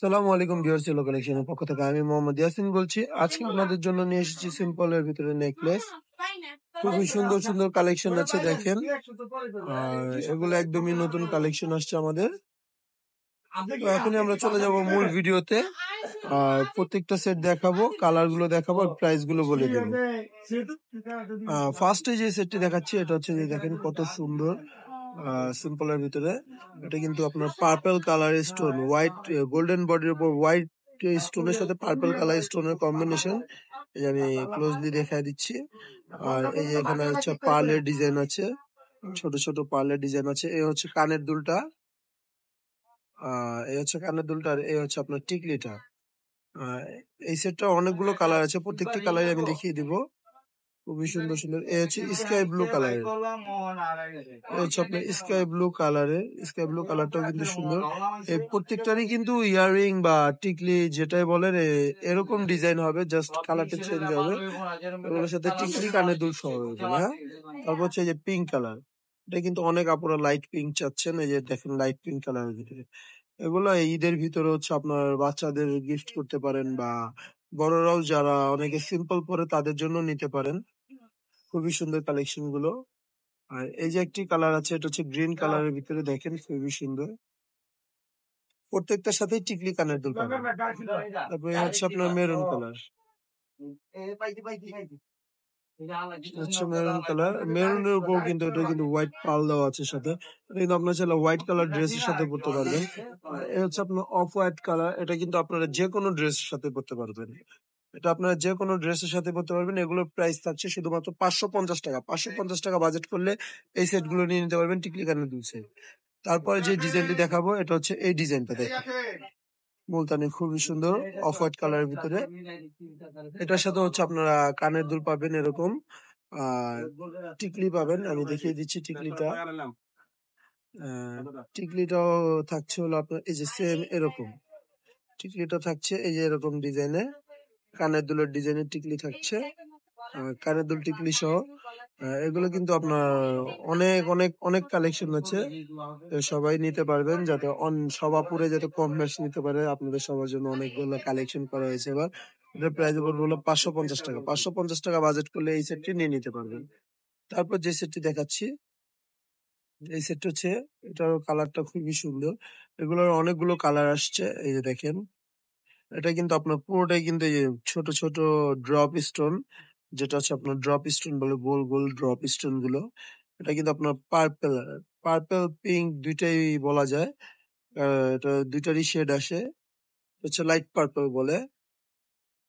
সালামু আলাইকুম ভিউয়ার্স, এলো কালেকশনের পক্ষ থেকে আমি মোহাম্মদ ইয়াসিন বলছি। আজকে আপনাদের জন্য নিয়ে এসেছি সিম্পল এর ভিতরে নেকলেস। খুবই সুন্দর সুন্দর কালেকশন আছে, দেখেন। আর এগুলো একদমই নতুন কালেকশন আসছে আমাদের। তো এখনই আমরা চলে যাব মূল ভিডিওতে। আর প্রত্যেকটা সেট দেখাবো, কালার গুলো দেখাবো, আর প্রাইস গুলো বলে দেবো। ফার্স্টে যে সেটটি দেখাচ্ছি এটা হচ্ছে যে দেখেন কত সুন্দর সিম্পল এর ভিতরে। এটা কিন্তু আপনার purple colour stone, white golden বডির উপর হোয়াইট স্টোনের সাথে পার্পল কালার স্টোনের কম্বিনেশন। এই যে আমি ক্লোজলি দেখাই দিচ্ছি। আর এই যে এখানে হচ্ছে পার্লের ডিজাইন আছে, ছোট ছোট পার্লের ডিজাইন আছে। এই হচ্ছে কানের দুলটা, এই হচ্ছে কানের দুলটা, আর এই হচ্ছে আপনার টিকলিটা। এই সেটটা অনেকগুলো কালার আছে, প্রত্যেকটা কালারই আমি দেখিয়ে দিব। খুবই সুন্দর সুন্দর। এই হচ্ছে স্কাই ব্লু কালারের, এই হচ্ছে আপনার স্কাই ব্লু কালারের। স্কাই ব্লু কালারটাও কিন্তু সুন্দর। এই প্রত্যেকটারই কিন্তু ইয়াররিং বা টিকলি যেটাই বলেন এরকম ডিজাইন হবে, জাস্ট কালারটা চেঞ্জ হবে। এগুলোর সাথে টিকলি কানের দুল সহ হবে, হ্যাঁ। তারপর হচ্ছে এই যে পিঙ্ক কালার, এটা কিন্তু অনেক আপুরা লাইট পিঙ্ক চাচ্ছেন। এই যে দেখেন লাইট পিঙ্ক কালারের ভিতরে। এগুলো এই ঈদের ভিতরে হচ্ছে আপনার বাচ্চাদের গিফট করতে পারেন, বা বড়রাও যারা অনেকে সিম্পল পরে তাদের জন্য নিতে পারেন। খুবই সুন্দর কালেকশন গুলো। আর এই যে একটি কালার আছে, এটা হচ্ছে গ্রিন কালারের ভিতরে, দেখেন খুবই সুন্দর। প্রত্যেকটার সাথেই টিকলি কানের দুল পাবেন। তারপরে হচ্ছে আপনার মেরুন কালার, হচ্ছে মেরুন কালার। মেরুনের উপর কিন্তু এটা কিন্তু হোয়াইট পাল দেওয়া আছে সাথে। এটা কিন্তু আপনার চাইলে হোয়াইট কালার ড্রেসের সাথে পরতে পারবেন। আর এই হচ্ছে আপনার অফ হোয়াইট কালার, এটা কিন্তু আপনারা যে কোনো ড্রেসের সাথে পরতে পারবেন। এটা আপনারা যে কোনো ড্রেসের সাথে পরতে পারবেন। এগুলোর প্রাইস থাকছে শুধুমাত্র 550 টাকা। 550 টাকা বাজেট করলে এই সেট গুলো নিয়ে নিতে পারবেন, টিকলি কানের দুল সেট। তারপরে যে ডিজাইনটি দেখাবো এটা হচ্ছে এই ডিজাইনটা, দেখেন মুলতানি, খুবই সুন্দর অফ হোয়াইট কালারের ভিতরে। এটার সাথে হচ্ছে আপনারা কানের দুল পাবেন এরকম, আর টিকলি পাবেন। আমি দেখিয়ে দিচ্ছি টিকলিটা। টিকলিটাও থাকছে হলো আপনার এই যে সেম এরকম। টিকলিটা থাকছে এই যে এরকম ডিজাইনে, কানের দুলের ডিজাইনের টিকলি থাকছে, কানের দুল টিকলি সহ। এগুলো কিন্তু আপনার অনেক অনেক অনেক কালেকশন আছে, সবাই নিতে পারবেন, যাতে সবাপুরে যাতে কম বেশি নিতে পারে। আপনাদের সবার জন্য অনেকগুলো কালেকশন করা হয়েছে এবার। এটার প্রাইস হলো 550 টাকা। 550 টাকা বাজেট করলে এই সেটটি নিয়ে নিতে পারবেন। তারপর যে সেটটি দেখাচ্ছি, এই সেটটা হচ্ছে, এটার কালারটা খুবই সুন্দর। এগুলোর অনেকগুলো কালার আসছে, এই যে দেখেন। এটা কিন্তু আপনার পুরোটাই কিন্তু এই যে ছোট ছোট ড্রপ স্টোন, যেটা হচ্ছে আপনার ড্রপ স্টোন বলে, গোল গোল ড্রপ স্টোন গুলো। এটা কিন্তু আপনার পার্পেল, পার্পেল পিঙ্ক দুইটাই বলা যায়। এটা দুইটারই শেড আসে, হচ্ছে লাইট পার্পল বলে।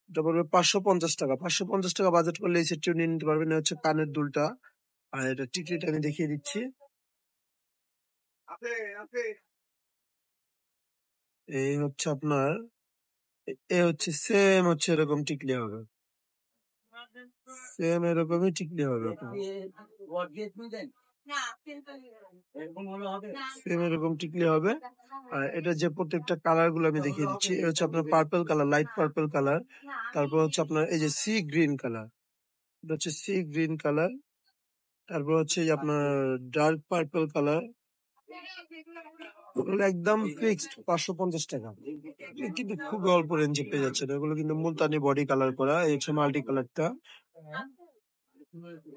এটা পড়বে 550 টাকা। 550 টাকা বাজেট করলে এই সেটটিও নিয়ে নিতে পারবেন। এটা হচ্ছে কানের দুলটা, আর এটা টিকলিটা আমি দেখিয়ে দিচ্ছি। এই হচ্ছে আপনার, এ হচ্ছে সেম হচ্ছে এরকম টিকলি হবে, সেম এরকমই টিকলি হবে আপনার। সেম এরকম টিকলি হবে। আর এটা যে প্রত্যেকটা কালার গুলো আমি দেখিয়ে দিচ্ছি। এটা হচ্ছে আপনার purple colour, light purple colour. তারপর হচ্ছে আপনার এই যে সি গ্রিন কালার, এটা হচ্ছে সি গ্রিন কালার। তারপর হচ্ছে এই যে আপনার ডার্ক পার্পল কালার। এগুলো একদম ফিক্সড 550 টাকা, কিন্তু খুব অল্প রেঞ্জে পেয়ে যাচ্ছেন। এগুলো কিন্তু মুলতানি বডি কালার করা, এই হচ্ছে মাল্টি কালারটা।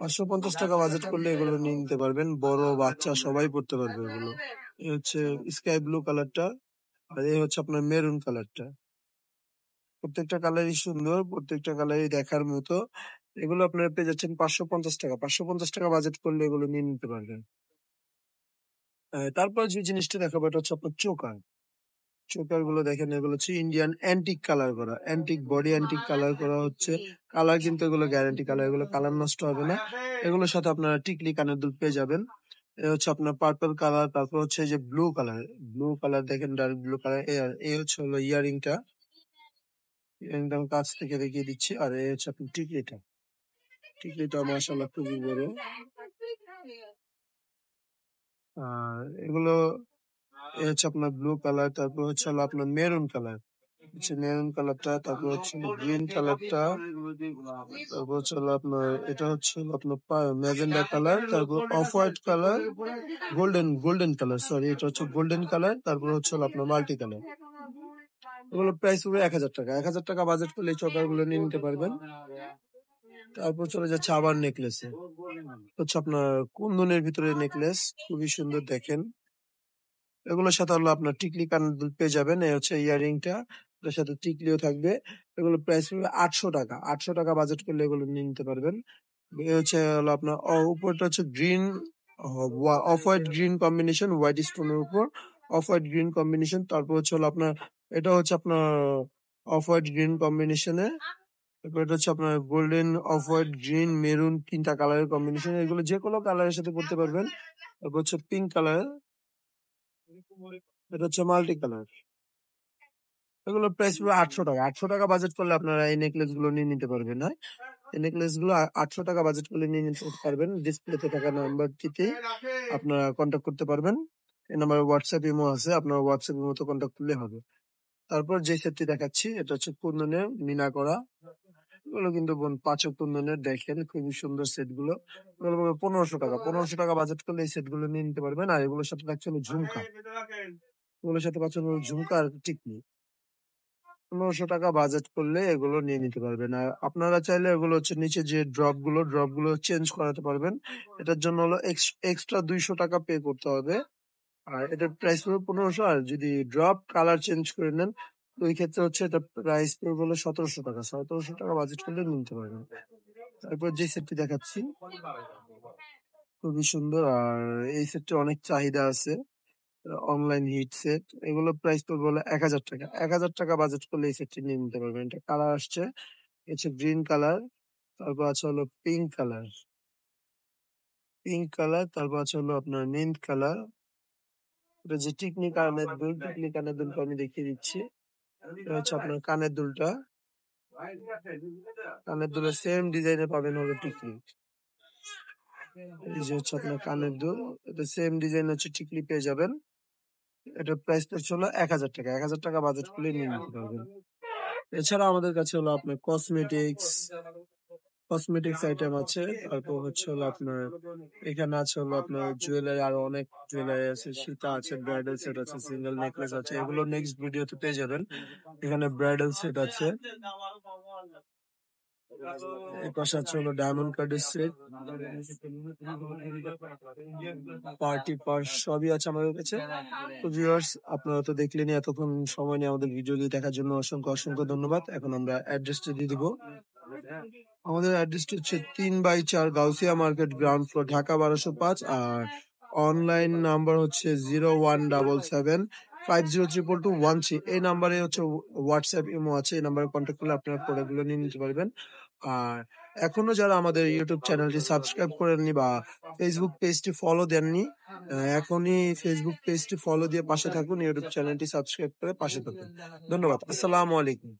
550 টাকা বাজেট করলে এগুলো নিয়ে নিতে পারবেন, বড় বাচ্চা সবাই পড়তে পারবে এগুলো। এই হচ্ছে স্কাই ব্লু কালারটা, আর এই হচ্ছে আপনার মেরুন কালারটা। প্রত্যেকটা কালারই সুন্দর, প্রত্যেকটা কালারই দেখার মতো। এগুলো আপনারা পেয়ে যাচ্ছেন 550 টাকা। 550 টাকা বাজেট করলে এগুলো নিয়ে নিতে পারবেন। তারপর যে জিনিসটা দেখাবো এটা হচ্ছে আপনার চোকার। চোকার গুলো দেখেন, এগুলো হচ্ছে ইন্ডিয়ান অ্যান্টিক কালার করা, অ্যান্টিক বডি অ্যান্টিক কালার করা হচ্ছে। কালার কিন্তু এগুলো গ্যারান্টি কালার, এগুলো কালার নষ্ট হবে না। এগুলোর সাথে আপনারা টিকলি কানের দুল পেয়ে যাবেন। এ হচ্ছে আপনার পার্পল কালার, তারপর হচ্ছে যে ব্লু কালার। ব্লু কালার দেখেন, ডার্ক ব্লু কালার। এই হচ্ছে হলো ইয়ারিংটা, ইয়ারিংটা আমি কাছ থেকে দেখিয়ে দিচ্ছি। আর এই হচ্ছে আপনার টিকলিটা, টিকলিটা মাশাআল্লাহ খুবই বড়। আর এগুলো, এ হচ্ছে আপনার ব্লু কালার, তারপর হচ্ছে হলো আপনার মেরুন কালার, হচ্ছে মেরুন কালারটা, তারপর হচ্ছে গ্রিন কালারটা, তারপর হচ্ছে হলো আপনার, এটা হচ্ছে হলো আপনার ম্যাজেন্ডা কালার, তারপর off white colour, golden colour, sorry এটা হচ্ছে গোল্ডেন কালার, তারপর হচ্ছে হলো আপনার মাল্টি কালার। এগুলো প্রাইস পড়বে ১,০০০ টাকা। ১,০০০ টাকা বাজেট করলে এই চকার গুলো নিয়ে নিতে পারবেন। তারপর চলে যাচ্ছে আবার নেকলেসে। হচ্ছে আপনার কুন্দনের ভিতরে নেকলেস, খুবই সুন্দর দেখেন। এগুলোর সাথে হলো আপনার টিকলি কানের দুল পেয়ে যাবেন। এই হচ্ছে ইয়ারিংটা, এটার সাথে টিকলিও থাকবে। এগুলো প্রাইস পড়বে ৮০০ টাকা। ৮০০ টাকা বাজেট করলে এগুলো নিয়ে নিতে পারবেন। এ হচ্ছে হলো আপনার উপরটা হচ্ছে green, off white green combination, white স্টোনের উপর অফ হোয়াইট গ্রিন কম্বিনেশন। তারপর হচ্ছে হলো আপনার এটা হচ্ছে আপনার অফ হোয়াইট গ্রিন কম্বিনেশনে। তারপর এটা হচ্ছে আপনার golden, off white, green, maroon, ৩টা কালারের কম্বিনেশন। এগুলো যে কোনো কালারের সাথে পড়তে পারবেন। তারপর হচ্ছে পিঙ্ক কালার, এটা হচ্ছে মাল্টি কালার। এগুলো প্রাইস পড়বে ৮০০ টাকা। ৮০০ টাকা বাজেট করলে আপনারা এই নেকলেস গুলো নিয়ে নিতে পারবেন। হ্যাঁ, এই নেকলেস গুলো ৮০০ টাকা বাজেট করলে নিয়ে নিতে পারবেন। ডিসপ্লেতে থাকা নাম্বারটিতে আপনারা কন্ট্যাক্ট করতে পারবেন। এই নাম্বারে হোয়াটসঅ্যাপ ইমো আছে, আপনার হোয়াটসঅ্যাপ ইমোতে কন্ট্যাক্ট করলে হবে। তারপর যে সেটটি দেখাচ্ছি এটা হচ্ছে কুন্দনের মিনা করা। এগুলো কিন্তু পাঁচক কুন্দনের, দেখেন খুবই সুন্দর সেট গুলো। এগুলো পড়বে ১৫০০ টাকা। ১৫০০ টাকা বাজেট করলে এই সেট গুলো নিয়ে নিতে পারবেন। আর এগুলোর সাথে থাকছে হলো ঝুমকা, এগুলোর সাথে পাচ্ছেন হলো ঝুমকা আর টিকলি। ১৫০০ টাকা বাজেট করলে এগুলো নিয়ে নিতে পারবেন। আর আপনারা চাইলে এগুলো হচ্ছে নিচে যে ড্রপ গুলো চেঞ্জ করাতে পারবেন। এটার জন্য হলো এক্সট্রা ২০০ টাকা পে করতে হবে। আর এটার প্রাইস পড়বে ১৫০০। আর যদি ড্রপ কালার চেঞ্জ করে নেন, তো ওই ক্ষেত্রে হচ্ছে এটা প্রাইস পড়বে হলো ১৭০০ টাকা। ১৭০০ টাকা বাজেট করলে নিতে পারবেন। তারপর যে সেটটি দেখাচ্ছি খুবই সুন্দর, আর এই সেটটা অনেক চাহিদা আছে, অনলাইন হিট সেট। এগুলো প্রাইস পড়বে হলো ১,০০০ টাকা। ১,০০০ টাকা বাজেট করলে এই সেটটি নিয়ে নিতে পারবেন। এটা কালার আসছে, হচ্ছে গ্রিন কালার, তারপর আছে হলো পিঙ্ক কালার, তারপর আছে হলো আপনার মিন্ট কালার। এটা যে টিকলি কানের দুল, টিকলি কানের দুলটা আমি দেখিয়ে দিচ্ছি। এটা হচ্ছে আপনার কানের দুলটা, কানের দুলের সেম ডিজাইনে পাবেন হলো টিকলি। এই যে হচ্ছে আপনার কানের দুল, এটা সেম ডিজাইন হচ্ছে টিকলি পেয়ে যাবেন। এটার প্রাইস পড়ছে হলো ১,০০০ টাকা। ১,০০০ টাকা বাজেট করলে নিয়ে নিতে পারবেন। এছাড়া আমাদের কাছে হলো আপনার কসমেটিক্স আইটেম আছে। তারপর হচ্ছে হলো আপনার এখানে আছে হলো আপনার জুয়েলারি, আরো অনেক জুয়েলারি আছে। সীতা আছে, ব্রাইডাল সেট আছে, সিঙ্গেল নেকলেস আছে। এগুলো নেক্সট ভিডিওতে পেয়ে যাবেন। এখানে ব্রাইডাল সেট আছে। এই পাশে আছে হলো ডায়মন্ড কার্ডের সেট, পার্টি পার্স সবই আছে আমাদের কাছে। তো ভিউয়ার্স, আপনারা তো দেখলেনই, এতক্ষণ সময় নিয়ে আমাদের ভিডিওটি দেখার জন্য অসংখ্য অসংখ্য ধন্যবাদ। এখন আমরা অ্যাড্রেসটা দিয়ে দিব। আমাদের অ্যাড্রেসটি হচ্ছে ৩/৪ Gausia market, ground floor, Dhaka ১২০৫। আর অনলাইন নাম্বার হচ্ছে 0177503213। এই নাম্বারে হচ্ছে হোয়াটসঅ্যাপ ইমো আছে। এই নাম্বারে কন্ট্যাক্ট করলে আপনারা প্রোডাক্টগুলো নিয়ে নিতে পারবেন। আর এখনো যারা আমাদের ইউটিউব চ্যানেলটি সাবস্ক্রাইব করেননি বা ফেসবুক পেজটি ফলো দেননি, এখনই ফেসবুক পেজটি ফলো দিয়ে পাশে থাকুন, ইউটিউব চ্যানেলটি সাবস্ক্রাইব করে পাশে থাকুন। ধন্যবাদ। আসসালামু আলাইকুম।